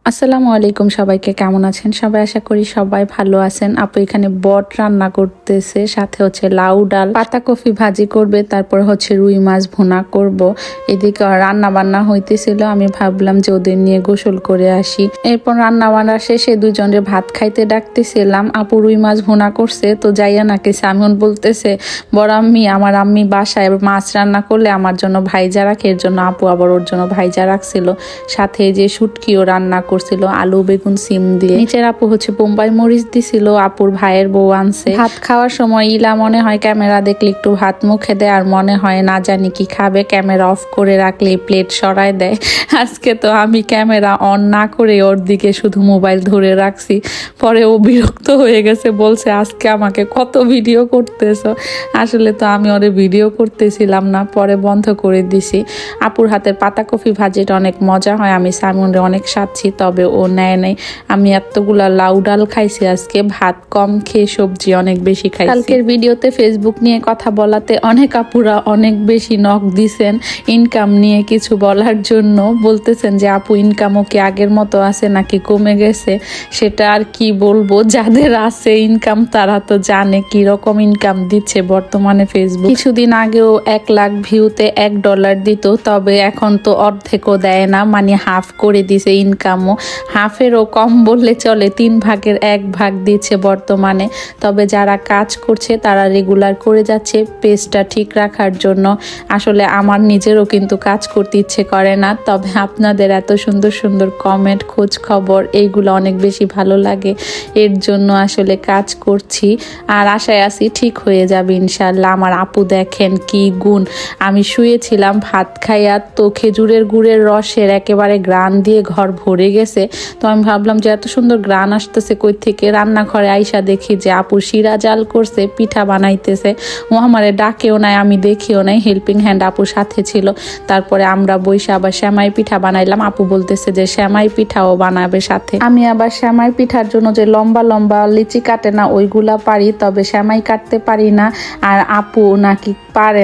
আসসালামু আলাইকুম, সবাইকে কেমন আছেন সবাই? আশা করি সবাই ভালো আছেন। আপু এখানে বট রান্না করতেছে, সাথে হচ্ছে লাউ ডাল, পাতাকপি ভাজি করবে, তারপর হচ্ছে রুই মাছ ভুনা করব। এদিকে রান্না বান্না হইতেছিল, আমি ভাবলাম যে ওদের নিয়ে গোসল করে আসি। এরপর রান্না বান্না শেষে দুজনে ভাত খাইতে ডাকতেছিলাম। আপু রুই মাছ ভুনা করছে, তো যাইয়া নাকি সামিউন বলতেছে বড় আম্মি, আমার আম্মি বাসায় মাছ রান্না করলে আমার জন্য ভাইজা রাখে, এর জন্য আপু আবার ওর জন্য ভাইজা রাখছিল। সাথে যে শুটকিও রান্না করছিল আলু বেগুন সিম দিয়ে। নিচের আপু হচ্ছে বোম্বাই মরিচ দিছিল, আপুর ভাইয়ের বউ আনছে। ভাত খাওয়ার সময় ইলা মনে হয় ক্যামেরা দেখলে একটু ভাত মুখে দেয়, আর মনে হয় না জানি কি খাবে, ক্যামেরা অফ করে রাখলে প্লেট সরায় দেয়। আজকে তো আমি ক্যামেরা অন না করে ওর দিকে শুধু মোবাইল ধরে রাখছি। পরে ও বিরক্ত হয়ে গেছে, বলছে আজকে আমাকে কত ভিডিও করতেছো। আসলে তো আমি ওরে ভিডিও করতেছিলাম না, পরে বন্ধ করে দিছি। আপুর হাতের পাতাকপি ভাজিটা অনেক মজা হয়, আমি সামিউনরে অনেক সাধছি, তবে ও নেয় নাই। আমি এতগুলা লাউ ডাল খাইছি আজকে, ভাত কম খেয়ে সবজি অনেক বেশি খাইছি। কালকের ভিডিওতে ফেসবুক নিয়ে কথা বলাতে অনেক আপুরা অনেক বেশি নক দিছেন ইনকাম নিয়ে কিছু বলার জন্য। বলতেছেন যে আপু ইনকামও কি আগের মতো আছে নাকি কমে গেছে। সেটা আর কি বলবো, যাদের আছে ইনকাম তারা তো জানে কি রকম ইনকাম দিচ্ছে বর্তমানে ফেসবুক। কিছুদিন আগেও 1 লাখ ভিউতে $1 দিত, তবে এখন তো অর্ধেকও দেয় না, মানে হাফ করে দিছে ইনকামও। হাফেরও কম বললে চলে, 3 ভাগের 1 ভাগ দিচ্ছে বর্তমানে। তবে যারা কাজ করছে তারা রেগুলার করে যাচ্ছে পেজটা ঠিক রাখার জন্য। আসলে আমার নিজেরও কিন্তু কাজ করতে ইচ্ছে করে না, তবে আপনাদের এত সুন্দর সুন্দর কমেন্ট খোঁজ খবর এইগুলো অনেক বেশি ভালো লাগে, এর জন্য আসলে কাজ করছি। আর আশায় আছি ঠিক হয়ে যাবে ইনশাল্লাহ। আমার আপু দেখেন কি গুণ, আমি শুয়েছিলাম ভাত খাইয়া, তো খেজুরের গুড়ের রসের একেবারে গ্রান দিয়ে ঘর ভরে গেছে। তো আমি ভাবলাম যে এত সুন্দর গ্রান আসতেছে কই থেকে, রান্নাঘরে আইসা দেখি যে আপু শিরা জাল করছে, পিঠা বানাইতেছে। ও আমারে ডাকেও নাই, আমি দেখিও নাই, হেল্পিং হ্যান্ড আপুর সাথে ছিল। তারপরে আমরা বইসা আবার সেমাই পিঠা বানাইলাম। আপু বলতেছে যে সেমাই পিঠাও বানাবে সাথে। আমি আবার সেমাই পিঠার জন্য যে লম্বা লম্বা লিচি কাটে না ওইগুলা পারি, তবে সেমাই কাটতে পারি না। আর আপু নাকি পারে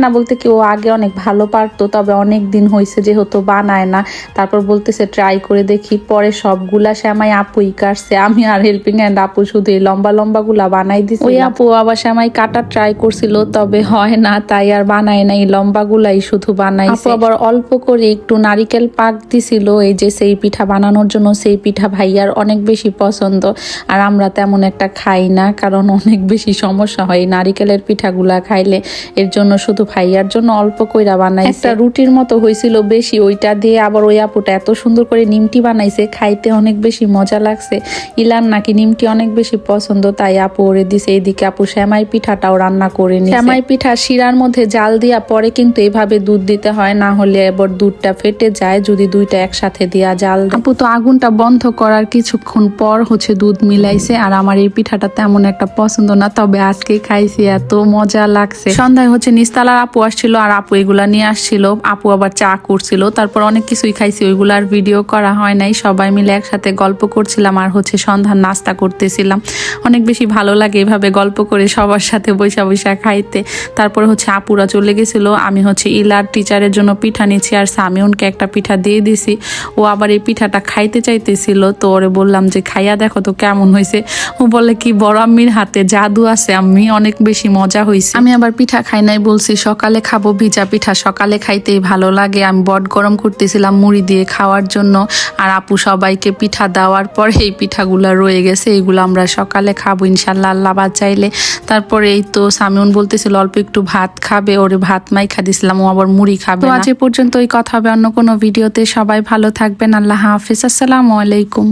না বলতে কি, ও আগে অনেক ভালো পারতো, তবে অনেক দিন হয়েছে যেহেতু বানায় না। তারপর বলতেছে ট্রাই করে দেখি। পরে সবগুলা সেমাই আপুই কাটছে, আমি আর হেল্পিং হ্যান্ড আপু শুধু এই লম্বা লম্বা গুলা বানাই দিছি। ওই আপু আবার সেমাই কাটা ট্রাই করছিল, তবে হয় না, তাই আর বানায় নাই, লম্বা গুলাই শুধু বানাইছে। আপু আবার অল্প করে একটু নারিকেল পাক দিছিল এই যে সেই পিঠা বানানোর জন্য। সেই পিঠা ভাইয়ার অনেক বেশি পছন্দ, আর আমরা তেমন একটা খাই না, কারণ অনেক বেশি সমস্যা হয় নারিকেলের পিঠাগুলা খাইলে। এর জন্য শুধু ভাইয়ার জন্য অল্প কইরা বানাইছে। একটা রুটির মতো হয়েছিল বেশি, ওইটা দিয়ে আবার ওই আপুটা এত সুন্দর করে নিমটি বানাইছে, খাইতে অনেক বেশি মজা লাগছে। ইলার নাকি নিমটি অনেক বেশি পছন্দ, তাই আপু ওরে দিছে। এইদিকে আপু সেমাই পিঠাটাও রান্না করে নিছে। সেমাই পিঠা শিরার মধ্যে জাল দিয়া পরে কিন্তু এভাবে দুধ দিতে হয়, না হলে এবার দুধটা ফেটে যায় যদি দুইটা একসাথে দিয়া জাল। আপু তো আগুনটা বন্ধ করার কিছুক্ষণ পর হচ্ছে দুধ মিলাইছে। আর আমার এই পিঠাটা তেমন একটা পছন্দ না, তবে আজকে খাইছি, এত মজা লাগছে। সন্ধ্যায় হচ্ছে নিস্তালার আপু আসছিল, আর আপু এগুলা নিয়ে আসছিল। আপু আবার চা করছিল, তারপর অনেক কিছুই খাইছি, ওইগুলার ভিডিও করা হয় নাই। সবাই মিলে একসাথে গল্প করছিলাম আর হচ্ছে সন্ধ্যার নাস্তা করতেছিলাম। অনেক বেশি ভালো লাগে এভাবে গল্প করে সবার সাথে বৈশা বৈশা খাইতে। তারপরে হচ্ছে আপুরা চলে গেছিল, আমি হচ্ছে ইলার টিচারের জন্য পিঠা নিচ্ছি, আর সামিউনকে একটা পিঠা দিয়ে দিছি। ও আবার এই পিঠাটা খাইতে চাইতেছিল, তো ওরে বললাম যে খাইয়া দেখো তো কেমন হয়েছে। ও বলে কি বড় আম্মির হাতে জাদু আছে আম্মি, অনেক বেশি মজা হয়েছে। আমি আবার পিঠা খাই নাই, বলছি সকালে খাবো ভিজা পিঠা, সকালে খাইতেই ভালো লাগে। আমি বট গরম করতেছিলাম মুড়ি দিয়ে খাওয়ার জন্য, আর আপু সবাইকে পিঠা দেওয়ার পরে এই পিঠাগুলা রয়ে গেছে, এইগুলো আমরা সকালে খাবো ইনশাল্লাহ আল্লাহ বাঁচাইলে। তারপরে এই তো সামিউন বলতেছিল অল্প একটু ভাত খাবে, ওরে ভাত মাইখা দিছিলাম, ও আবার মুড়ি খাবে। তো আজ এ পর্যন্তই, কথা হবে অন্য কোনো ভিডিওতে। সবাই ভালো থাকবেন, আল্লাহ হাফিজ, আসসালামু আলাইকুম।